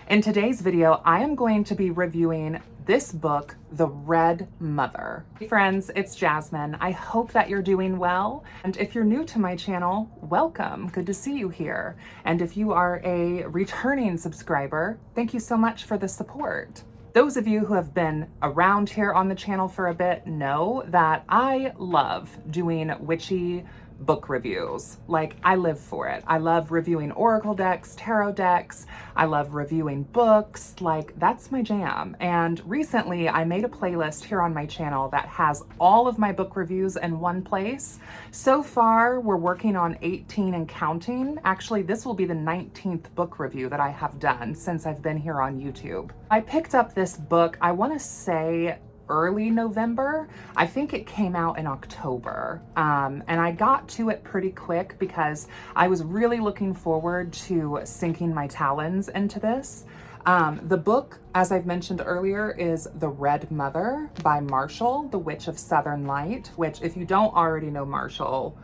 In today's video, I am going to be reviewing this book, The Red Mother. Hey friends, it's Jasmine. I hope that you're doing well. And if you're new to my channel, welcome. Good to see you here. And if you are a returning subscriber, thank you so much for the support. Those of you who have been around here on the channel for a bit know that I love doing witchy book reviews. Like, I live for it. I love reviewing oracle decks, tarot decks. I love reviewing books. Like, that's my jam. And recently I made a playlist here on my channel that has all of my book reviews in one place. So far, we're working on 18 and counting. Actually, this will be the 19th book review that I have done since I've been here on YouTube. I picked up this book, I want to say early November. I think it came out in October. And I got to it pretty quick because I was really looking forward to sinking my talons into this. The book, as I've mentioned earlier, is The Red Mother by Marshall, the Witch of Southern Light, which if you don't already know Marshall,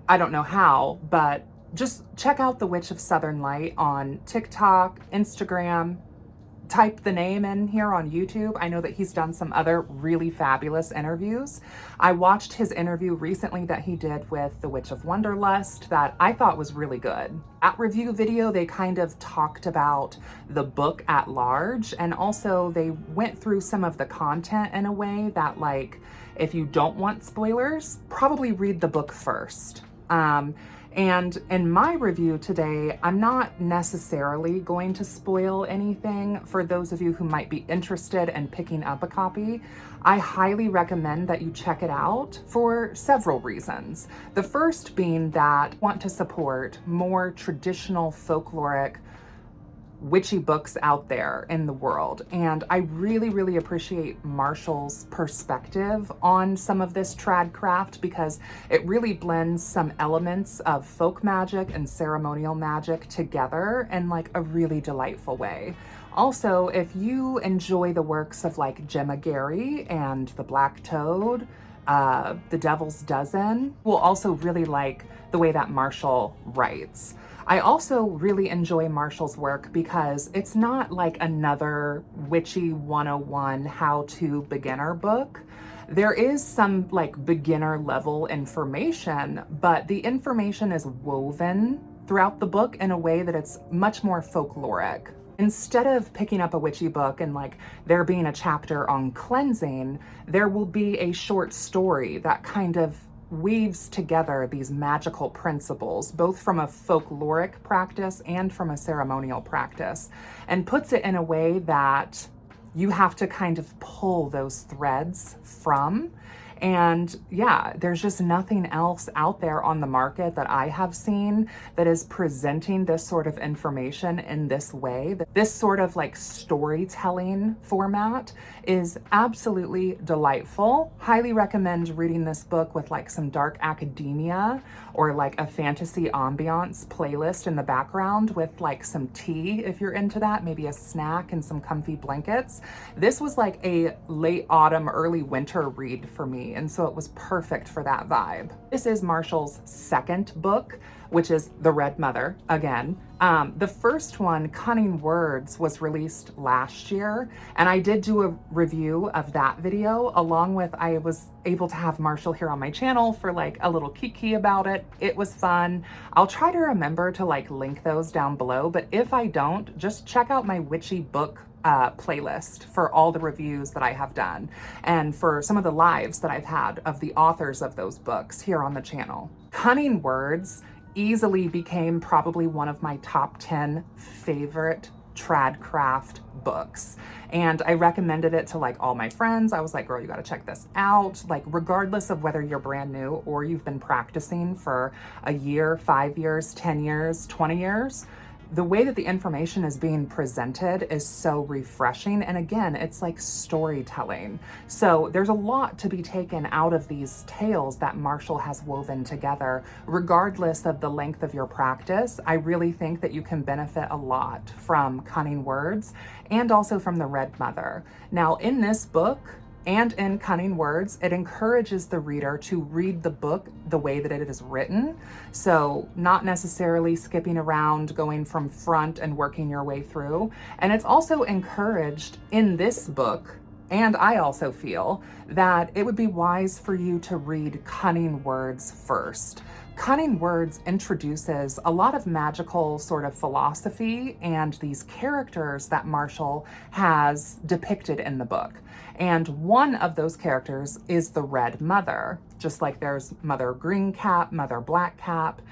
I don't know how, but just check out The Witch of Southern Light on TikTok, Instagram. Type the name in here on YouTube. I know that he's done some other really fabulous interviews. I watched his interview recently that he did with the Witch of Wonderlust that I thought was really good. At review video, they kind of talked about the book at large, and also they went through some of the content in a way that, like, if you don't want spoilers, probably read the book first. And in my review today, I'm not necessarily going to spoil anything for those of you who might be interested in picking up a copy. I highly recommend that you check it out for several reasons. The first being that I want to support more traditional folkloric witchy books out there in the world. And I really appreciate Marshall's perspective on some of this tradcraft because it really blends some elements of folk magic and ceremonial magic together in like a really delightful way. Also, if you enjoy the works of like Gemma Gary and The Black Toad, The Devil's Dozen, will also really like the way that Marshall writes. I also really enjoy Marshall's work because it's not like another witchy 101 how-to beginner book. There is some like beginner level information, but the information is woven throughout the book in a way that it's much more folkloric. Instead of picking up a witchy book and like there being a chapter on cleansing, there will be a short story that kind of weaves together these magical principles, both from a folkloric practice and from a ceremonial practice, and puts it in a way that you have to kind of pull those threads from. And yeah, there's just nothing else out there on the market that I have seen that is presenting this sort of information in this way. This sort of like storytelling format is absolutely delightful. Highly recommend reading this book with like some dark academia or like a fantasy ambiance playlist in the background with like some tea if you're into that, maybe a snack and some comfy blankets. This was like a late autumn, early winter read for me. And so it was perfect for that vibe. This is Marshall's second book, which is The Red Mother, again. The first one, Cunning Words, was released last year, and I did do a review of that video, along with I was able to have Marshall here on my channel for like a little kiki about it. It was fun. I'll try to remember to like link those down below, but if I don't, just check out my witchy book playlist for all the reviews that I have done and for some of the lives that I've had of the authors of those books here on the channel. Cunning Words easily became probably one of my top 10 favorite tradcraft books. And I recommended it to like all my friends. I was like, girl, you gotta check this out. Like, regardless of whether you're brand new or you've been practicing for a year, 5 years, 10 years, 20 years, the way that the information is being presented is so refreshing. And again, it's like storytelling. So there's a lot to be taken out of these tales that Marshall has woven together. Regardless of the length of your practice, I really think that you can benefit a lot from Cunning Words and also from The Red Mother. Now, in this book, and in cunning words, it encourages the reader to read the book the way that it is written. So not necessarily skipping around, going from front and working your way through. And it's also encouraged in this book, and I also feel that it would be wise for you to read Cunning Words first. Cunning Words introduces a lot of magical sort of philosophy and these characters that Marshall has depicted in the book. And one of those characters is the Red Mother, just like there's Mother Green Cap, Mother Black Cap.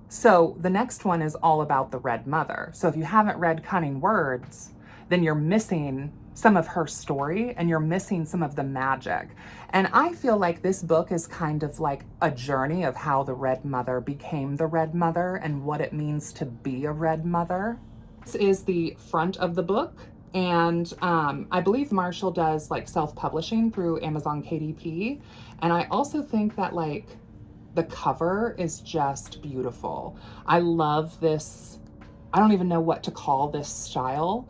So the next one is all about the Red Mother. So if you haven't read Cunning Words, then you're missing some of her story and you're missing some of the magic. And I feel like this book is kind of like a journey of how the Red Mother became the Red Mother and what it means to be a Red Mother. This is the front of the book. And I believe Marshall does like self-publishing through Amazon KDP. And I also think that like the cover is just beautiful. I love this. I don't even know what to call this style.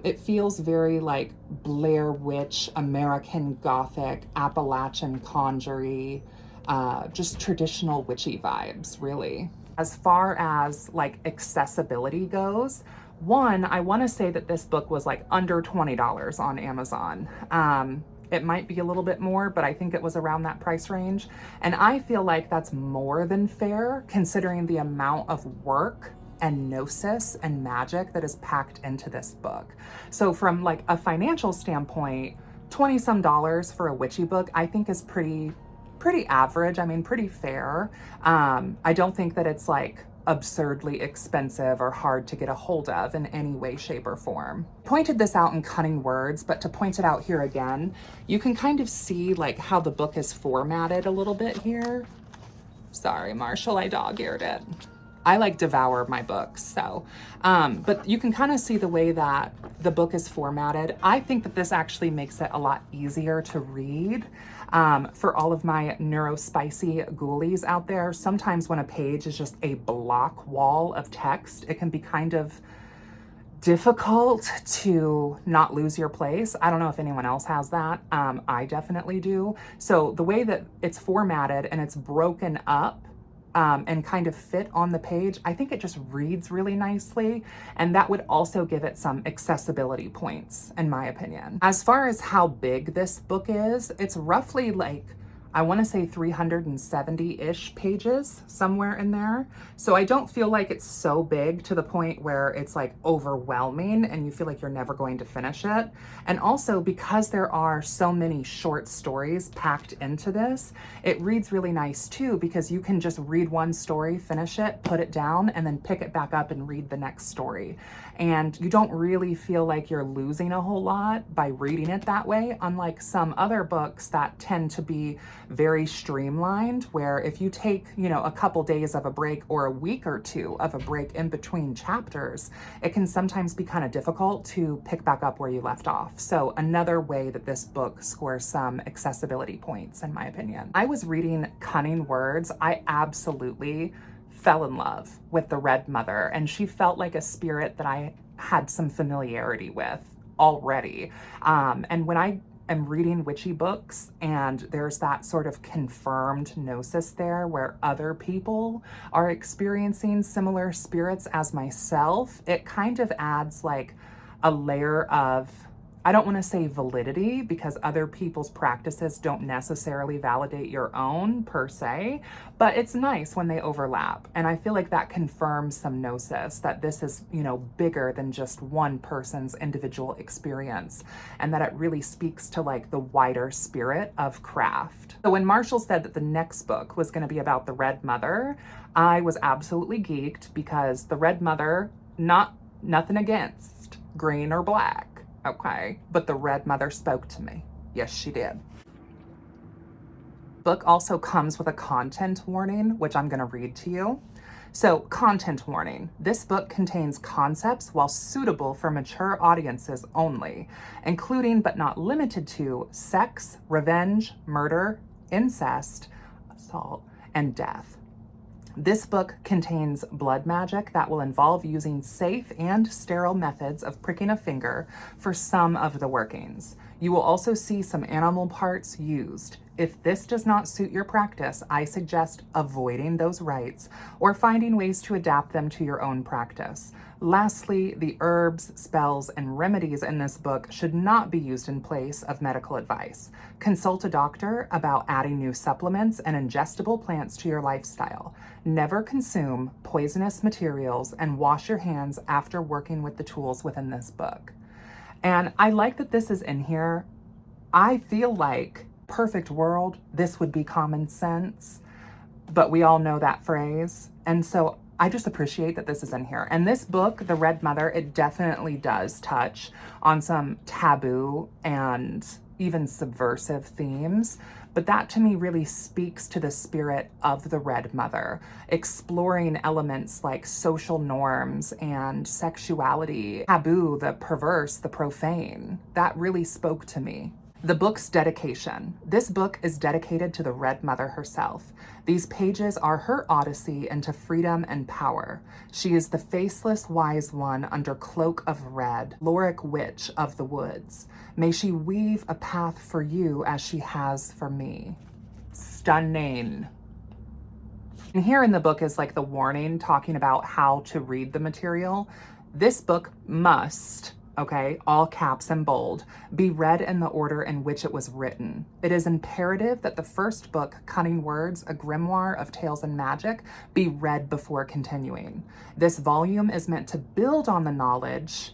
It feels very like Blair Witch, American Gothic, Appalachian conjury, just traditional witchy vibes, really. As far as like accessibility goes, one, I want to say that this book was like under $20 on Amazon. It might be a little bit more, but I think it was around that price range. And I feel like that's more than fair considering the amount of work and gnosis and magic that is packed into this book. So from like a financial standpoint, 20 some dollars for a witchy book, I think is pretty average. I mean, pretty fair. I don't think that it's like absurdly expensive or hard to get a hold of in any way, shape, or form. Pointed this out in Cunning Words, but to point it out here again, you can kind of see like how the book is formatted a little bit here. Sorry, Marshall, I dog-eared it. I like devour my books, so, but you can kind of see the way that the book is formatted. I think that this actually makes it a lot easier to read. For all of my neurospicy ghoulies out there, sometimes when a page is just a block wall of text, it can be kind of difficult to not lose your place. I don't know if anyone else has that. I definitely do. So the way that it's formatted and it's broken up and kind of fit on the page, I think it just reads really nicely. And that would also give it some accessibility points, in my opinion. As far as how big this book is, it's roughly like, I want to say 370-ish pages, somewhere in there. So I don't feel like it's so big to the point where it's like overwhelming and you feel like you're never going to finish it. And also because there are so many short stories packed into this, it reads really nice too, because you can just read one story, finish it, put it down, and then pick it back up and read the next story. And you don't really feel like you're losing a whole lot by reading it that way, unlike some other books that tend to be very streamlined, where if you take, you know, a couple days of a break or a week or two of a break in between chapters, it can sometimes be kind of difficult to pick back up where you left off. So another way that this book scores some accessibility points, in my opinion. I was reading Cunning Words. I absolutely fell in love with the Red Mother, and she felt like a spirit that I had some familiarity with already. And when I am reading witchy books and there's that sort of confirmed gnosis there where other people are experiencing similar spirits as myself, it kind of adds like a layer of, I don't want to say validity, because other people's practices don't necessarily validate your own per se, but it's nice when they overlap. And I feel like that confirms some gnosis, that this is, you know, bigger than just one person's individual experience, and that it really speaks to like the wider spirit of craft. So when Marshall said that the next book was going to be about the Red Mother, I was absolutely geeked, because the Red Mother, nothing against green or black, okay, but the Red Mother spoke to me. Yes, she did. Book also comes with a content warning, which I'm going to read to you. So, content warning. This book contains concepts, while suitable for mature audiences only, including but not limited to sex, revenge, murder, incest, assault, and death. This book contains blood magic that will involve using safe and sterile methods of pricking a finger for some of the workings. You will also see some animal parts used. If this does not suit your practice, I suggest avoiding those rites or finding ways to adapt them to your own practice. Lastly, the herbs, spells, and remedies in this book should not be used in place of medical advice. Consult a doctor about adding new supplements and ingestible plants to your lifestyle. Never consume poisonous materials and wash your hands after working with the tools within this book. And I like that this is in here. I feel like perfect world, this would be common sense, but we all know that phrase. And so I just appreciate that this is in here. And this book, The Red Mother, it definitely does touch on some taboo and even subversive themes, but that to me really speaks to the spirit of the Red Mother, exploring elements like social norms and sexuality, taboo, the perverse, the profane. That really spoke to me. The book's dedication. This book is dedicated to the Red Mother herself. These pages are her odyssey into freedom and power. She is the faceless wise one under cloak of red, Loric witch of the woods. May she weave a path for you as she has for me. Stunning. And here in the book is like the warning talking about how to read the material. This book must, okay, all caps and bold, be read in the order in which it was written. It is imperative that the first book, Cunning Words, A Grimoire of Tales and Magic, be read before continuing. This volume is meant to build on the knowledge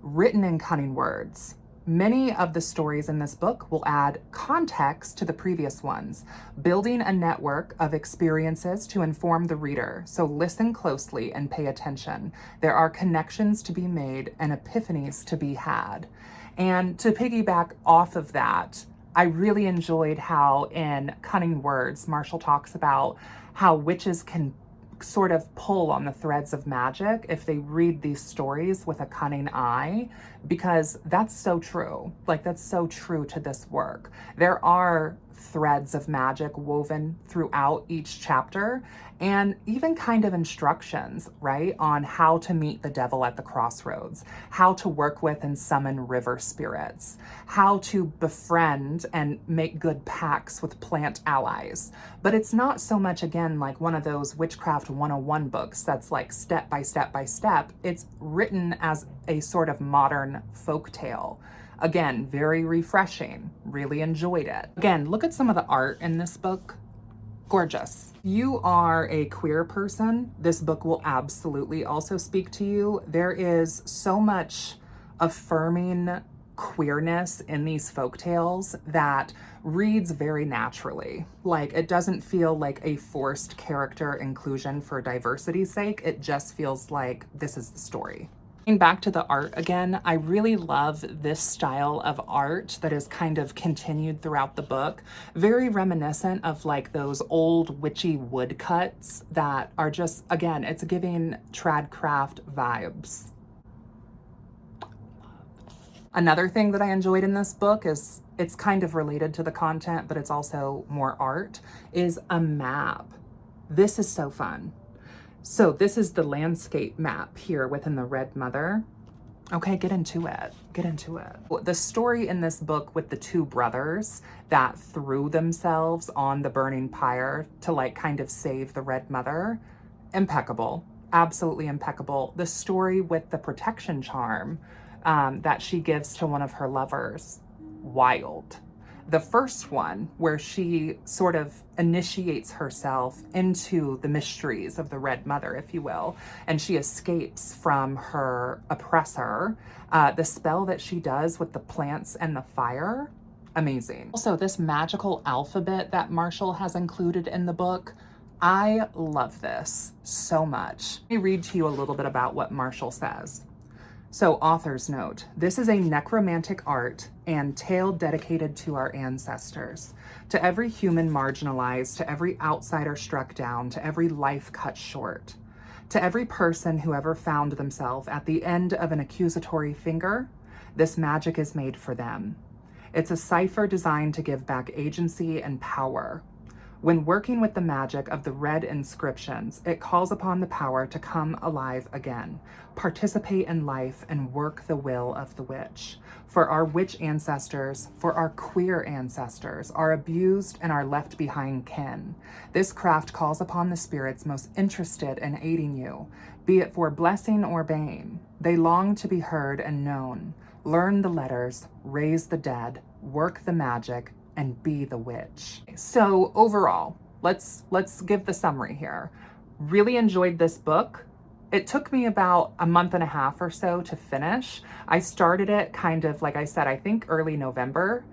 written in Cunning Words. Many of the stories in this book will add context to the previous ones, building a network of experiences to inform the reader. So listen closely and pay attention. There are connections to be made and epiphanies to be had. And to piggyback off of that, I really enjoyed how in Cunning Words, Marshall talks about how witches can sort of pull on the threads of magic if they read these stories with a cunning eye, because that's so true. Like, that's so true to this work. There are threads of magic woven throughout each chapter, and even kind of instructions, right, on how to meet the devil at the crossroads, how to work with and summon river spirits, how to befriend and make good pacts with plant allies. But it's not so much, again, like one of those Witchcraft 101 books that's like step by step by step. It's written as a sort of modern folk tale. Again, very refreshing. Really enjoyed it. Again, look at some of the art in this book. Gorgeous. You are a queer person, this book will absolutely also speak to you. There is so much affirming queerness in these folktales that reads very naturally. Like, it doesn't feel like a forced character inclusion for diversity's sake. It just feels like this is the story. Going back to the art again, I really love this style of art that is kind of continued throughout the book. Very reminiscent of like those old witchy woodcuts that are just, again, it's giving tradcraft vibes. Another thing that I enjoyed in this book is, it's kind of related to the content, but it's also more art, is a map. This is so fun. So this is the landscape map here within the Red Mother. Okay, get into it. Get into it. The story in this book with the two brothers that threw themselves on the burning pyre to like kind of save the Red Mother, impeccable. Absolutely impeccable. The story with the protection charm that she gives to one of her lovers, wild. The first one, where she sort of initiates herself into the mysteries of the Red Mother, if you will, and she escapes from her oppressor. The spell that she does with the plants and the fire, amazing. Also, this magical alphabet that Marshall has included in the book, I love this so much. Let me read to you a little bit about what Marshall says. So, author's note, this is a necromantic art and tale dedicated to our ancestors, to every human marginalized, to every outsider struck down, to every life cut short, to every person who ever found themselves at the end of an accusatory finger. This magic is made for them. It's a cipher designed to give back agency and power. When working with the magic of the red inscriptions, it calls upon the power to come alive again, participate in life, and work the will of the witch. For our witch ancestors, for our queer ancestors, our abused and our left behind kin, this craft calls upon the spirits most interested in aiding you, be it for blessing or bane. They long to be heard and known. Learn the letters, raise the dead, work the magic, and be the witch. So overall, let's give the summary here. Really enjoyed this book. It took me about a month and a half or so to finish. I started it kind of, like I said, I think early November.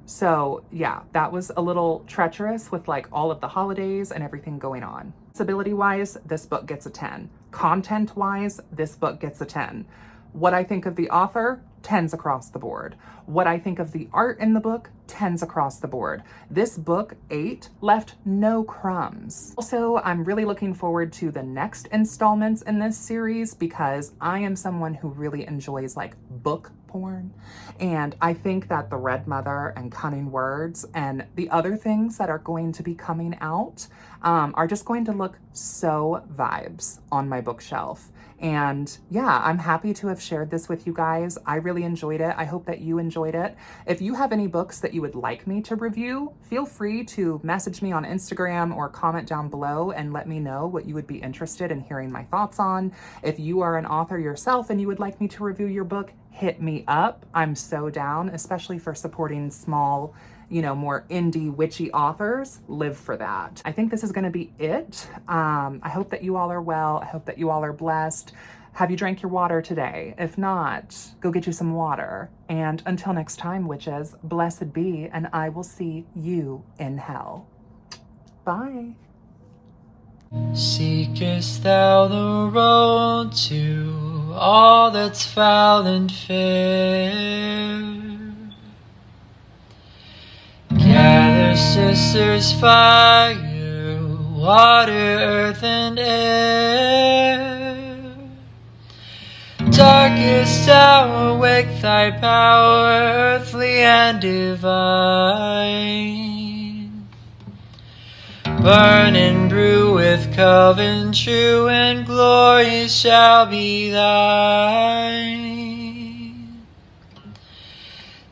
So yeah, that was a little treacherous with like all of the holidays and everything going on. Accessibility wise, this book gets a 10. Content wise, this book gets a 10. What I think of the author, 10s across the board. What I think of the art in the book, 10s across the board. This book, 8, left no crumbs. Also, I'm really looking forward to the next installments in this series because I am someone who really enjoys like book porn. And I think that The Red Mother and Cunning Words and the other things that are going to be coming out are just going to look so vibes on my bookshelf. And yeah, I'm happy to have shared this with you guys. I really enjoyed it. I hope that you enjoyed it. If you have any books that you would like me to review, feel free to message me on Instagram or comment down below and let me know what you would be interested in hearing my thoughts on. If you are an author yourself and you would like me to review your book, hit me up. I'm so down, especially for supporting small, you know, more indie witchy authors. Live for that. I think this is going to be it. I hope that you all are well. I hope that you all are blessed. Have you drank your water today? If not, go get you some water. And until next time, witches, blessed be, and I will see you in hell. Bye. Seekest thou the road to all that's foul and fair? Gather, sisters, fire, water, earth, and air. Darkest hour, wake thy power, earthly and divine. Burn and brew with Coven true, and glory shall be thine.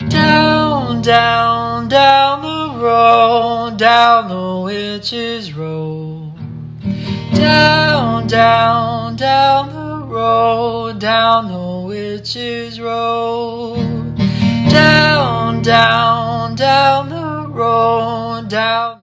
Down, down, down the road, down the witch's road. Down, down, down the road, down the witch's road. Down, down, down the road, down.